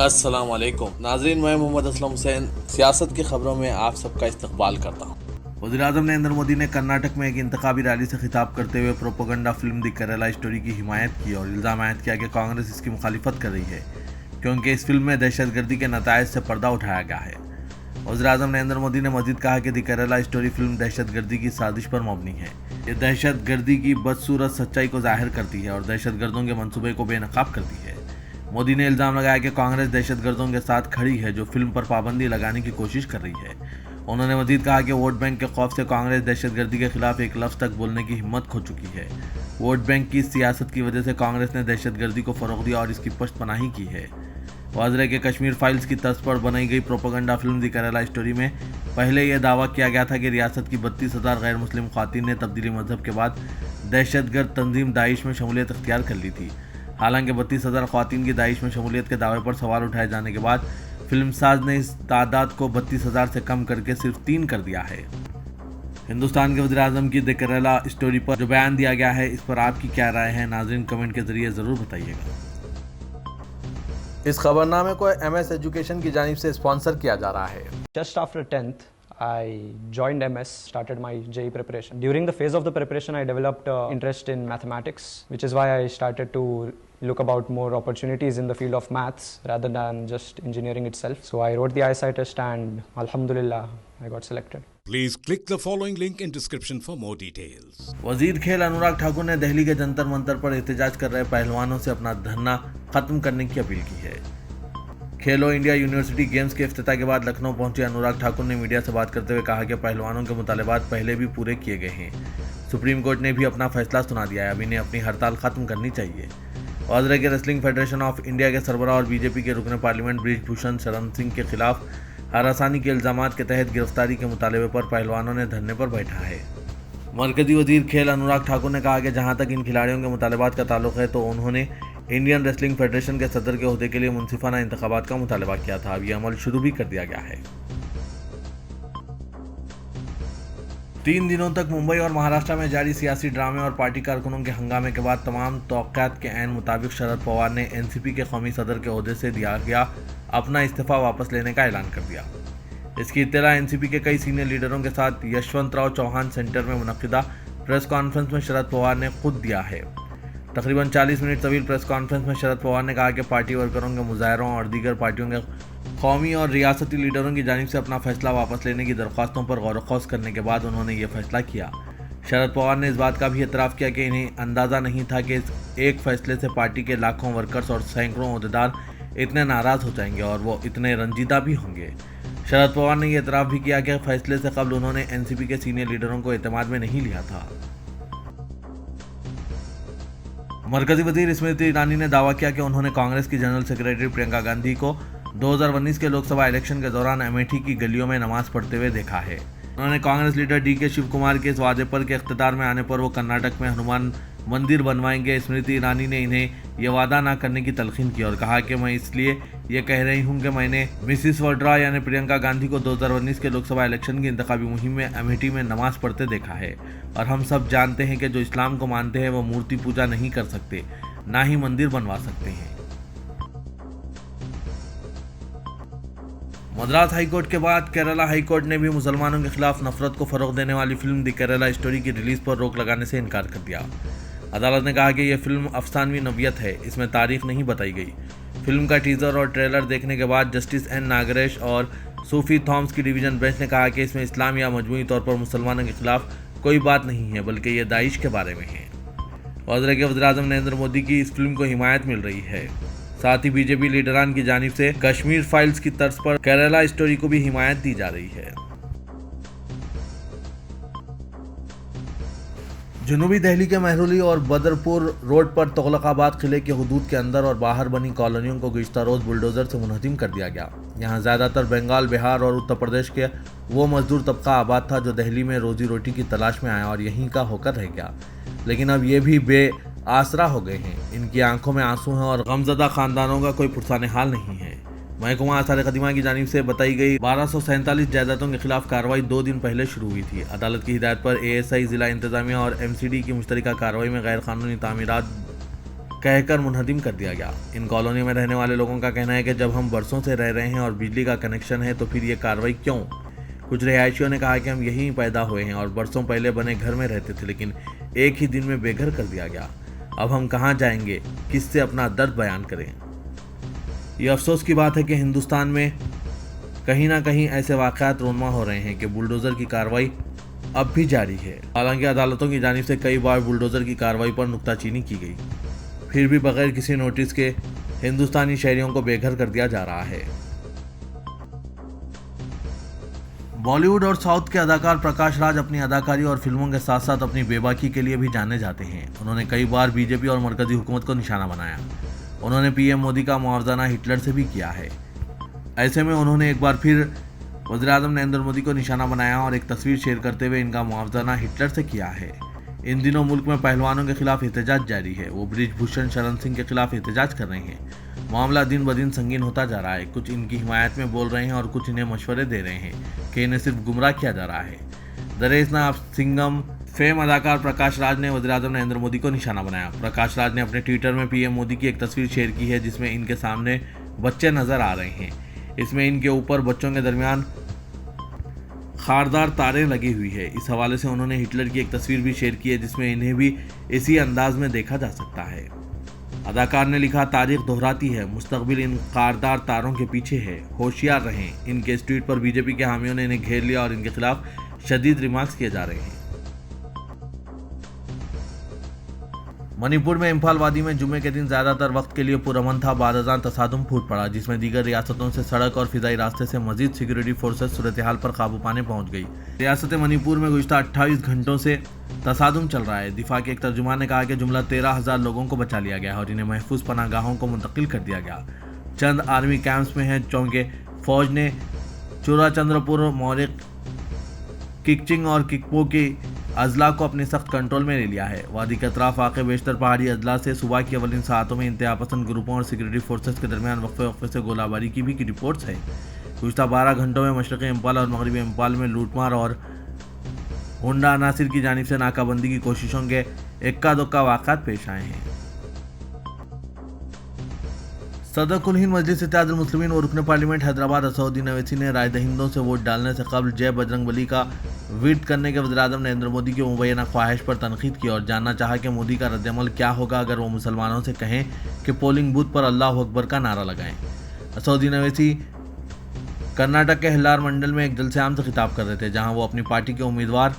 अस्सलाम वालेकुम नाजरीन, मैं मोहम्मद असलम हुसैन सियासत की खबरों में आप सबका इस्तकबाल करता हूँ। वज़ीर-ए-आज़म नरेंद्र मोदी ने कर्नाटक में एक इंतखाबी रैली से खिताब करते हुए propaganda film the Kerala story की हिमायत की और इल्ज़ाम आयद किया कि कांग्रेस इसकी मुखालिफत कर रही है क्योंकि इस फिल्म में दहशतगर्दी के नतायज से पर्दा उठाया गया है। वज़ीर-ए-आज़म नरेंद्र मोदी ने मज़ीद कहा कि द केरला स्टोरी फिल्म दहशतगर्दी की साजिश पर मबनी है। ये दहशतगर्दी की बदसूरत सच्चाई को जाहिर करती है और दहशतगर्दों के मंसूबे को बेनकाब करती है। मोदी ने इल्ज़ाम लगाया कि कांग्रेस दहशतगर्दों के साथ खड़ी है जो फिल्म पर पाबंदी लगाने की कोशिश कर रही है। उन्होंने मजीद कहा कि वोट बैंक के खौफ से कांग्रेस दहशतगर्दी के खिलाफ एक लफ्ज़ तक बोलने की हिम्मत खो चुकी है। वोट बैंक की सियासत की वजह से कांग्रेस ने दहशतगर्दी को फ़रोग़ दिया और इसकी पश्तपनाही की है। वाज़ेह है कि कश्मीर फाइल्स की तर्ज पर बनाई गई propaganda film the Kerala story में पहले यह दावा किया गया था कि रियासत की 32,000 गैर मुस्लिम ख़वातीन ने तब्दीली मजहब के बाद दहशतगर्द तंजीम दाइश में शमूलियत इख्तियार कर ली थी। हालांकि 32,000 ख़वातीन की दाइश में शमूलियत के दावे पर सवाल उठाए जाने के बाद फिल्मसाज ने इस तादाद को 32,000 से कम करके सिर्फ 3 कर दिया है। हिंदुस्तान के वज़ीर-ए-आज़म की द केरला स्टोरी पर जो बयान दिया गया है, इस पर आपकी क्या राय है? नाज़रीन कमेंट के जरिए ज़रूर बताइएगा। इस खबरनामे को MS एजुकेशन की जानिब से स्पॉन्सर किया जा रहा है। Just after 10th, I joined MS, started my JEE preparation. During the phase of the preparation, I developed interest in mathematics, which is why I started to look about more opportunities in the field of maths rather than just engineering itself. So I wrote the ISI test and Alhamdulillah, I got selected. Please click the following link in description for more details. वजीर खेल अनुराग ठाकुर ने दिल्ली के जंतर मंतर पर एहतजाज कर रहे पहलवानों से अपना धरना खत्म करने की अपील की है। खेलो इंडिया यूनिवर्सिटी गेम्स के इफ्तिताह के बाद लखनऊ पहुंचे अनुराग ठाकुर ने मीडिया से बात करते हुए कहा कि पहलवानों के मुतालबात पहले भी पूरे किए गए हैं। सुप्रीम कोर्ट ने भी अपना फैसला सुना दिया है, अब इन्हें अपनी हड़ताल खत्म करनी चाहिए। वाज़ेह के रेसलिंग फेडरेशन ऑफ इंडिया के सरबराह और बीजेपी के रुकन पार्लियामेंट बृजभूषण शरण सिंह के खिलाफ हरासानी के इल्जामात के तहत गिरफ्तारी के मुतालबे पर पहलवानों ने धरने पर बैठा है। मरकजी वजीर खेल अनुराग ठाकुर ने कहा कि जहां तक इन खिलाड़ियों के मुतालबात का ताल्लुक है तो उन्होंने इंडियन रेसलिंग फेडरेशन के सदर के ओहदे के लिए मुनसिफाना इंतखाबात का मुतालबा किया था। अब यह अमल शुरू भी कर दिया गया है। 3 दिनों तक मुंबई और महाराष्ट्र में जारी सियासी ड्रामे और पार्टी कारकुनों के हंगामे के बाद तमाम तौक़ात के ऐन मुताबिक शरद पवार ने NCP के कौमी सदर के ओहदे से दिया गया अपना इस्तीफ़ा वापस लेने का ऐलान कर दिया। इसकी इत्तला NCP के कई सीनियर लीडरों के साथ यशवंतराव चौहान सेंटर में मुनक़िदा प्रेस कॉन्फ्रेंस में शरद पवार ने खुद दिया है। तकरीबन 40 मिनट तवील प्रेस कॉन्फ्रेंस में शरद पवार ने कहा कि पार्टी वर्करों के मुजाहरों और दीगर पार्टियों के कौमी और रियासती लीडरों की जानिब से अपना फैसला वापस लेने की दरख्वास्तों पर गौर व करने के बाद उन्होंने ये फैसला किया। शरद पवार ने इस बात का भी एतराफ़ किया कि इन्हें अंदाज़ा नहीं था कि इस एक फैसले से पार्टी के लाखों वर्कर्स और सैकड़ों अहदेदार इतने नाराज़ हो जाएंगे और वो इतने रंजीदा भी होंगे। शरद पवार ने यह एतराफ़ भी किया कि फैसले से कबल उन्होंने NCP के सीनियर लीडरों को एतमाद में नहीं लिया था। मरकजी वजीर स्मृति ईरानी ने दावा किया कि उन्होंने कांग्रेस की जनरल सेक्रेटरी प्रियंका गांधी को 2019 के लोकसभा इलेक्शन के दौरान अमेठी की गलियों में नमाज पढ़ते हुए देखा है। उन्होंने कांग्रेस लीडर DK शिव कुमार के इस वादे पर कि इख्तियार में आने पर वो कर्नाटक में हनुमान मंदिर बनवाएंगे। स्मृति ईरानी ने इन्हें यह वादा न करने की तलखीन की और कहा कि मैं इसलिए ये कह रही हूँ कि मैंने मिसिस वड्रा यानी प्रियंका गांधी को 2019 के लोकसभा इलेक्शन की इंतखाबी मुहिम में अमेठी में नमाज पढ़ते देखा है और हम सब जानते हैं कि जो इस्लाम को मानते हैं वो मूर्ति पूजा नहीं कर सकते, ना ही मंदिर बनवा सकते हैं। मद्रास हाईकोर्ट के बाद केरला हाईकोर्ट ने भी मुसलमानों के खिलाफ नफरत को फरोग देने वाली फिल्म द केरला स्टोरी की रिलीज पर रोक लगाने से इनकार कर दिया। अदालत ने कहा कि यह फिल्म अफसानवी नवियत है, इसमें तारीख नहीं बताई गई। फिल्म का टीजर और ट्रेलर देखने के बाद जस्टिस N नागरेश और सूफी थॉम्स की डिवीजन बेंच ने कहा कि इसमें इस्लाम या मजमूई तौर पर मुसलमानों के खिलाफ कोई बात नहीं है, बल्कि ये दाइश के बारे में है। वाज़ेह के वज़ीर-ए-आज़म नरेंद्र मोदी की इस फिल्म को हिमायत मिल रही है। साथ ही बीजेपी लीडरान की जानिब से कश्मीर फाइल्स की तर्ज पर केरला स्टोरी को भी हिमायत दी जा रही है। जनूबी दिल्ली के महरौली और बदरपुर रोड पर तुगलकाबाद किले के हुदूद के अंदर और बाहर बनी कॉलोनियों को गुज़िश्ता रोज़ बुलडोज़र से मुनहदिम कर दिया गया। यहाँ ज़्यादातर बंगाल, बिहार और उत्तर प्रदेश के वो मजदूर तबका आबाद था जो दिल्ली में रोजी रोटी की तलाश में आया और यहीं का होकर रह गया, लेकिन अब ये भी बेआसरा हो गए हैं। इनकी आंखों में आंसू हैं और गमज़दा ख़ानदानों का कोई पुरसाने हाल नहीं है। महकमा आसार कदीमा की जानिब से बताई गई 1247 जायदादों के खिलाफ कार्रवाई 2 दिन पहले शुरू हुई थी। अदालत की हिदायत पर ASI, जिला इंतजामिया और MCD की मुश्तरका कार्रवाई में गैर कानूनी तामीरात कहकर मुनहदिम कर दिया गया। इन कॉलोनी में रहने वाले लोगों का कहना है कि जब हम बरसों से रह रहे हैं और बिजली का कनेक्शन है तो फिर ये कार्रवाई क्यों। कुछ रिहायशियों ने कहा कि हम यहीं पैदा हुए हैं और बरसों पहले बने घर में रहते थे, लेकिन एक ही दिन में बेघर कर दिया गया। अब हम कहाँ जाएंगे, किससे अपना दर्द बयान करें। ये अफसोस की बात है कि हिंदुस्तान में कहीं ना कहीं ऐसे वाक़यात रोनमा हो रहे हैं कि बुलडोज़र की कार्रवाई अब भी जारी है। हालांकि अदालतों की जानिब से कई बार बुलडोज़र की कार्रवाई पर नुक्ताचीनी की गई, फिर भी बगैर किसी नोटिस के हिंदुस्तानी शहरियों को बेघर कर दिया जा रहा है। बॉलीवुड और साउथ के अदाकार प्रकाश राज अपनी अदाकारी और फिल्मों के साथ साथ अपनी बेबाकी के लिए भी जाने जाते हैं। उन्होंने कई बार बीजेपी और मरकजी हुकूमत को निशाना बनाया। उन्होंने पीएम मोदी का मुआवजाना हिटलर से भी किया है। ऐसे में उन्होंने एक बार फिर वज़ीर-ए-आज़म नरेंद्र मोदी को निशाना बनाया और एक तस्वीर शेयर करते हुए इनका मुआवजाना हिटलर से किया है। इन दिनों मुल्क में पहलवानों के खिलाफ एहतजाज जारी है। वो बृजभूषण शरण सिंह के खिलाफ एहतजाज कर रहे हैं। मामला दिन ब दिन संगीन होता जा रहा है। कुछ इनकी हिमायत में बोल रहे हैं और कुछ इन्हें मशवरे दे रहे हैं कि इन्हें सिर्फ गुमराह किया जा रहा है। द रेस ना ऑफ सिंघम फेम अदाकार प्रकाश राज ने वज़ीर-ए-आज़म नरेंद्र मोदी को निशाना बनाया। प्रकाश राज ने अपने ट्विटर में पीएम मोदी की एक तस्वीर शेयर की है जिसमें इनके सामने बच्चे नजर आ रहे हैं। इसमें इनके ऊपर बच्चों के दरमियान खारदार तारें लगी हुई है। इस हवाले से उन्होंने हिटलर की एक तस्वीर भी शेयर की है जिसमें इन्हें भी इसी अंदाज में देखा जा सकता है। अदाकार ने लिखा, तारीख दोहराती है, मुस्तकबिल इन खारदार तारों के पीछे है, होशियार रहें। इनके इस ट्वीट पर बीजेपी के हामियों ने इन्हें घेर लिया और इनके खिलाफ शदीद रिमार्क्स किए जा रहे हैं। मणिपुर में इम्फाल वादी में जुमे के दिन ज्यादातर वक्त के लिए पुरअमन था। बाद अज़ान तसादुम फूट पड़ा जिसमें दीगर रियासतों से सड़क और फिजाई रास्ते से मजीद सिक्योरिटी फोर्सेस सूरत हाल पर काबू पाने पहुंच गई। रियासत मणिपुर में गुज़िश्ता 28 घंटों से तसादुम चल रहा है। दिफा के एक तर्जुमान ने कहा कि जुमला 13,000 लोगों को बचा लिया गया और इन्हें महफूज पनागाहों को मुंतकिल कर दिया गया। चंद आर्मी कैंप्स में हैं चौंके फौज ने चूरा चंद्रपुर, मोरिक, किकचिंग और किकपो की अजला को अपने सख्त कंट्रोल में ले लिया है। वादी के अतराफ वाक़े बेशतर पहाड़ी अजला से सुबह की अवलिन सातों में इंतहा पसंद ग्रुपों और सिक्योरिटी फोर्सेस के दरमियान वक्फे से गोलाबारी की भी रिपोर्ट्स है। गुज़िश्ता 12 घंटों में मशरक़ी इम्फाल और मगरबी इम्फाल में लूटमार और हुंडा अनासिर की जानिब से नाकाबंदी की कोशिशों के इक्का दुक्का वाक़ात पेश आए हैं। सदर कुल हिंद मजलिस इत्तेहादुल मुस्लिमीन और रुकन पार्लियामेंट हैदराबाद असदुद्दीन अवैसी ने राय दहिंदों से वोट डालने से कबल जय बजरंगबली का ट्वीट करने के वज़ीर-ए-आज़म नरेंद्र मोदी की मुबैना ख्वाहिश पर तनकीद की और जानना चाहा कि मोदी का रद्दअमल क्या होगा अगर वो मुसलमानों से कहें कि पोलिंग बूथ पर अल्लाह अकबर का नारा लगाएं। असदुद्दीन अवैसी कर्नाटक के हिल्लार मंडल में एक जलसे आम से खिताब कर रहे थे जहाँ वो अपनी पार्टी के उम्मीदवार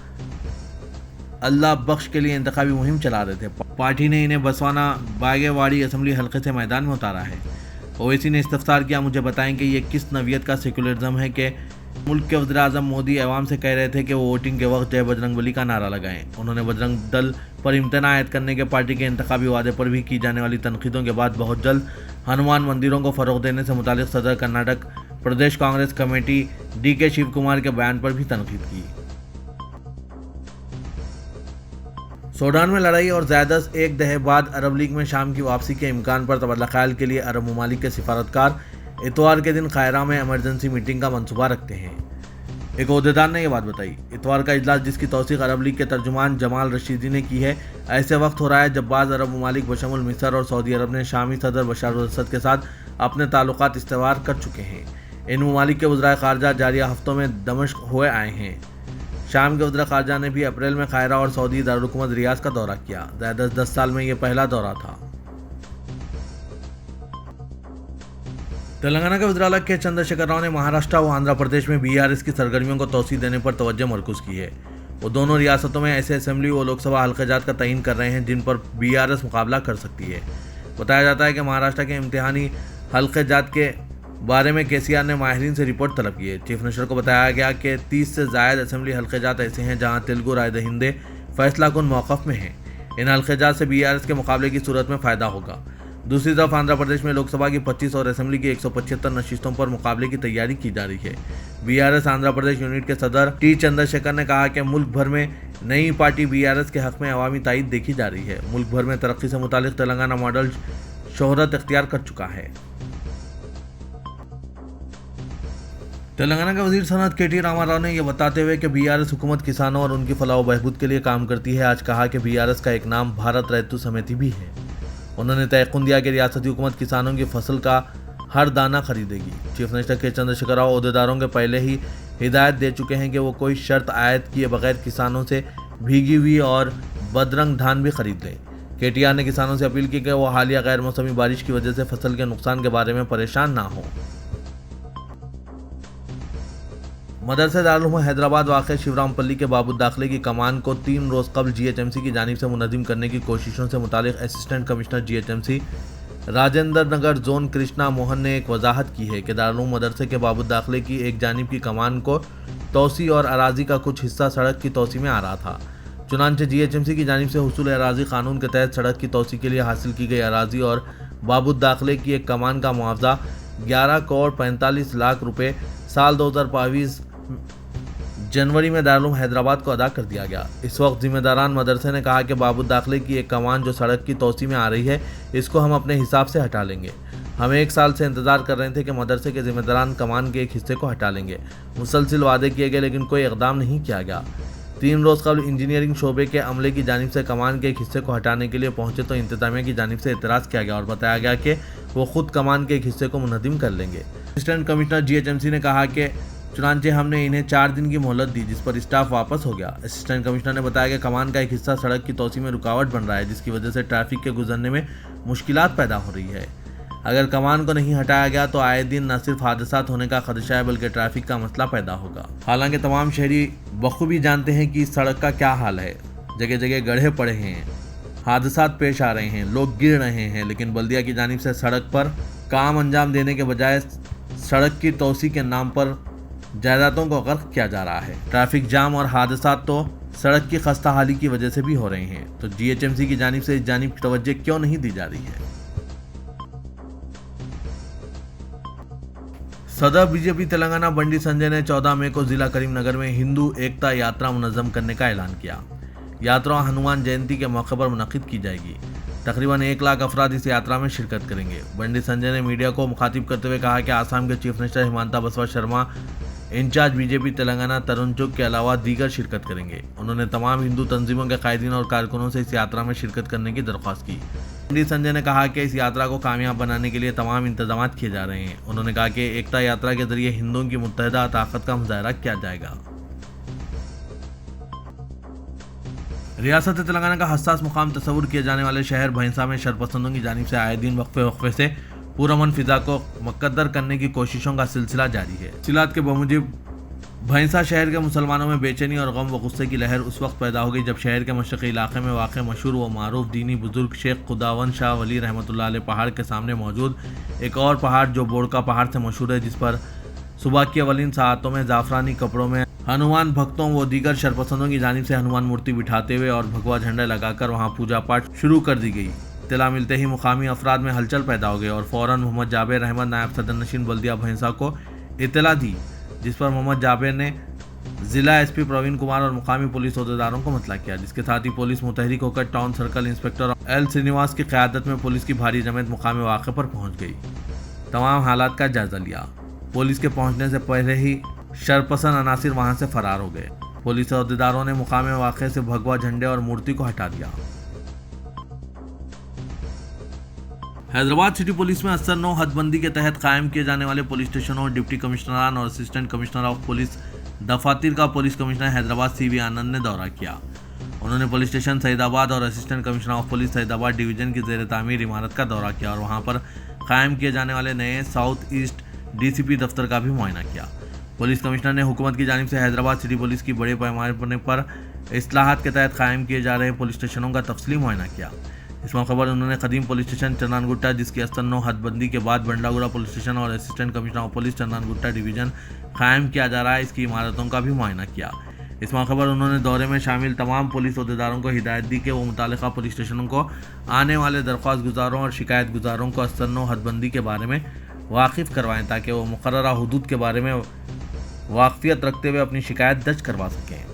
अल्लाह बख्श के लिए इंतखाबी मुहिम चला रहे थे। पार्टी ने इन्हें बसवाना बागेवाड़ी असम्बली हल्के से मैदान में उतारा है। ओवैसी ने इस्तफसार किया, मुझे बताएं कि ये किस नवियत का सेकुलरिज्म है कि मुल्क के वज़ीर-ए-आज़म मोदी अवाम से कह रहे थे कि वो वोटिंग के वक्त जय बजरंगबली का नारा लगाएं। उन्होंने बजरंग दल पर इम्तना आयद करने के पार्टी के इंतखाबी वादे पर भी की जाने वाली तनकीदों के बाद बहुत जल्द हनुमान मंदिरों को फ़रोग़ देने से मुतालिक सदर कर्नाटक प्रदेश कांग्रेस कमेटी DK शिव कुमार के बयान पर भी तनकीद की। सूडान में लड़ाई और ज़्यादा एक दहे बाद अरब लीग में शाम की वापसी के इम्कान पर तबादला ख्याल के लिए अरब ममालिक के सिफारतकार इतवार के दिन कायरा में इमरजेंसी मीटिंग का मंसूबा रखते हैं। एक ओहदेदार ने यह बात बताई। इतवार का इजलास जिसकी तौसीक अरब लीग के तर्जुमान जमाल रशीदी ने की है, ऐसे वक्त हो रहा है जब बाज़ अरब ममालिक बशमुल मिस्र और सऊदी अरब ने शामी सदर बशार अल-असद के साथ अपने ताल्लुकात इस्तेवार कर चुके हैं। इन ममालिक के वज़राए ख़ारजा जारिया हफ्तों में दमिश्क हुए आए हैं। शाम के वज़ीर ख़ारजा ने भी अप्रैल में कायरा और सऊदी दारुल-हुकूमत रियाज का दौरा किया। ज़्यादा 10 साल में यह पहला दौरा था। तेलंगाना के वज़ीर आला के चंद्रशेखर राव ने महाराष्ट्र व आंध्र प्रदेश में BRS की सरगर्मियों को तोसी देने पर तवज्जो मरकूज़ की है। वो दोनों रियासतों में ऐसे असेंबली व लोकसभा हल्क़ाजात का तयीन कर रहे हैं जिन पर BRS मुकाबला कर सकती है। बताया जाता है कि महाराष्ट्र के इम्तिहानी हल्क़ाजात के बारे में KCR ने माहिरीन से रिपोर्ट तलब की है। चीफ मिनिस्टर को बताया गया कि 30 से ज़ायद असेंबली हल्क़ाजात ऐसे हैं जहाँ तेलुगु राय दहिंदे फैसला कुन मौक़िफ़ में हैं। इन हल्क़ाजात से BRS के मुकाबले की सूरत में फ़ायदा होगा। दूसरी तरफ आंध्र प्रदेश में लोकसभा की 25 और असेंबली की 175 नशिस्तों पर मुकाबले की तैयारी की जा रही है। BRS आंध्र प्रदेश यूनिट के सदर T चंद्रशेखर ने कहा कि मुल्क भर में नई पार्टी BRS के हक़ में अवामी तायीद देखी जा रही है। मुल्क भर में तरक्की से मुतालिक तेलंगाना मॉडल शोहरत इख्तियार कर चुका है। तेलंगाना के वज़ीर सनअत KT रामाराव ने यह बताते हुए कि BRS हुकूमत किसानों और उनकी फलाह व बहबूद के लिए काम करती है, आज कहा कि BRS का एक नाम भारत रैतु समिति भी है। उन्होंने तयक़ुन दिया कि रियासती हुकूमत किसानों की फसल का हर दाना खरीदेगी। चीफ मिनिस्टर के चंद्रशेखर राव अहदेदारों के पहले ही हिदायत दे चुके हैं कि वो कोई शर्त आयद किए बगैर किसानों से भीगी हुई और बदरंग धान भी खरीद लें। केटीआर ने किसानों से अपील की कि वो हालिया गैर मौसमी बारिश की वजह से फसल के नुकसान के बारे में परेशान ना हो। मदरसा दारुल उलूम हैदराबाद वाक़ शिवरामपल्ली के बाबू दाखिले की कमान को 3 रोज़ कबल GHMC की जानिब से मुनज़्ज़म करने की कोशिशों से मुतालिक assistant commissioner GHMC Rajendra Nagar zone Krishna Mohan ने एक वजाहत की है कि दारुल उलूम मदरसे के बाबू दाखिले की एक जानिब की कमान को तोसी और अराजी का कुछ हिस्सा सड़क की तोसी में आ रहा था। चुनांचे GHMC की जानिब से हुसूल अराजी कानून के तहत सड़क की तोसी के लिए हासिल की गई अराजी और बाबू दाखिले की एक कमान का मुआवजा 11 करोड़ 45 लाख रुपए साल 2022 जनवरी में दारुल उलूम हैदराबाद को अदा कर दिया गया। इस वक्त जिम्मेदारान मदरसे ने कहा कि बाबू दाखिले की एक कमान जो सड़क की तोसी में आ रही है, इसको हम अपने हिसाब से हटा लेंगे। हम 1 साल से इंतजार कर रहे थे कि मदरसे के जिम्मेदारान कमान के एक हिस्से को हटा लेंगे। मुसलसिल वादे किए गए लेकिन कोई इक़दाम नहीं किया गया। 3 रोज़ कबल इंजीनियरिंग शोबे के अमले की जानिब से कमान के एक हिस्से को हटाने के लिए पहुंचे तो इंतजामिया की जानिब से एतराज़ किया गया और बताया गया कि वो खुद कमान के एक हिस्से को मुनज़्ज़म कर लेंगे। असिस्टेंट कमिश्नर GHMC ने कहा कि चुनांचे हमने इन्हें 4 दिन की मोहलत दी, जिस पर स्टाफ वापस हो गया। असिस्टेंट कमिश्नर ने बताया कि कमान का एक हिस्सा सड़क की तोसी में रुकावट बन रहा है, जिसकी वजह से ट्रैफिक के गुजरने में मुश्किलात पैदा हो रही है। अगर कमान को नहीं हटाया गया तो आए दिन न सिर्फ हादसात होने का खदशा है बल्कि ट्रैफिक का मसला पैदा होगा। हालांकि तमाम शहरी बखूबी जानते हैं कि इस सड़क का क्या हाल है। जगह जगह गड्ढे पड़े हैं, हादसात पेश आ रहे हैं, लोग गिर रहे हैं, लेकिन बल्दिया की जानिब से सड़क पर काम अंजाम देने के बजाय सड़क की तोसी के नाम पर जायदादों को गर्क किया जा रहा है। ट्रैफिक जाम और हादसात तो सड़क की खस्ता हाली की वजह से भी हो रहे हैं, तो GHMC की जानिब से इस जानिब की तवज्जो क्यों नहीं दी जा रही है। सदर बीजेपी तेलंगाना बंडी संजय ने 14 मई को जिला करीमनगर में हिंदू एकता यात्रा मुनज़्ज़म करने का ऐलान किया। यात्रा हनुमान जयंती के मौके पर मुनक़िद की जाएगी। तकरीबन 1 लाख अफराद इस यात्रा में शिरकत करेंगे। बंडी संजय ने मीडिया को मुखातिब करते हुए कहा कि आसाम के चीफ मिनिस्टर हिमंता बसवा शर्मा, इंचार्ज बीजेपी तेलंगाना तरुण चुग के अलावा दीगर शिरकत करेंगे। उन्होंने तमाम हिंदू तंजीमों के कायदीन और कारकुनों से इस यात्रा में शिरकत करने की दरख्वास्त की। बंडी संजय ने कहा कि इस यात्रा को कामयाब बनाने के लिए तमाम इंतजाम किए जा रहे हैं। उन्होंने कहा कि एकता यात्रा के जरिए हिंदुओं की मुत्तहदा ताकत का मुजाहरा किया जाएगा। रियासत तेलंगाना का हसास मुकाम तस्वुर किए जाने वाले शहर भैंसा में शरपसंदों की जानिब से आए दिन वक्फे से पुरअमन फिजा को मुकद्दर करने की कोशिशों का सिलसिला जारी है। तफसीलात के बमुजिब भैंसा शहर के मुसलमानों में बेचैनी और गम व गुस्से की लहर उस वक्त पैदा हो गई जब शहर के मशरक़ी इलाके में वाक़ मशहूर व मारूफ दीनी बुजुर्ग शेख खुदावन शाह वली रहमतुल्लाह अलैह पहाड़ के सामने मौजूद एक और पहाड़ जो बोड़का पहाड़ से मशहूर है, जिस पर सुबह की अवलिन सातों में जाफरानी कपड़ों में हनुमान भक्तों व दीगर शरपसंदों की जानिब से हनुमान मूर्ति बिठाते हुए और भगवा झंडा लगाकर वहां पूजा पाठ शुरू कर दी गई। इत्तला मिलते ही मुकामी अफराद में हलचल पैदा हो गई और फ़ौरन मोहम्मद जाबेर अहमद नायब सदर नशीन बल्दिया भैंसा को इत्तला दी, जिस पर मोहम्मद जाबेर ने जिला SP प्रवीण कुमार और मुकामी पुलिस अहदेदारों को मतला किया, जिसके साथ ही पुलिस मुतहरिक होकर town circle inspector L Srinivas की क़यादत में पुलिस की भारी जमात मुकामी वाक़े पर पहुँच गई। तमाम हालात का जायजा लिया। पुलिस के पहुँचने से पहले ही शरपसंद अनासिर वहाँ से फरार हो गए। पुलिस अहदेदारों ने मुकामी वाक़े से भगवा झंडे और मूर्ति को हटा दिया। हैदराबाद सिटी पुलिस में असर 9 हदबंदी के तहत कायम किए जाने वाले पुलिस स्टेशनों और डिप्टी कमिश्नरान और असिस्टेंट कमिश्नर ऑफ पुलिस दफातर का police commissioner Hyderabad CV Anand ने दौरा किया। उन्होंने पुलिस स्टेशन सईदाबाद और assistant commissioner of police Saidabad division की ज़ेर तामीर इमारत का दौरा किया और वहां पर कायम किए जाने वाले नए साउथ ईस्ट DCP दफ्तर का भी मुआयना किया। पुलिस कमिश्नर ने हुकूमत की जानिब से हैदराबाद सिटी पुलिस की बड़े पैमाने पर इस्लाहात के तहत कायम किए जा रहे पुलिस स्टेशनों का तफसीली मुआयना किया। इस मौके पर उन्होंने कदीम पुलिस स्टेशन चन्नानगुट्टा, जिसकी अस्तर 9 हदबंदी के बाद बंडागुड़ा पुलिस स्टेशन और assistant commissioner of police Chandrayangutta division कायम किया जा रहा है, इसकी इमारतों का भी मुआयना किया। इस मौके पर उन्होंने दौरे में शामिल तमाम पुलिस अहदेदारों को हिदायत दी कि वो मुतालिका पुलिस स्टेशनों को आने वाले दरख्वास्त गुजारों और शिकायत गुजारों को अस्तर 9 हदबंदी के बारे में वाकिफ़ करवाएं ताकि वो मुकर्ररा हुदूद के बारे में वाकफियत रखते हुए अपनी शिकायत दर्ज करवा सकें।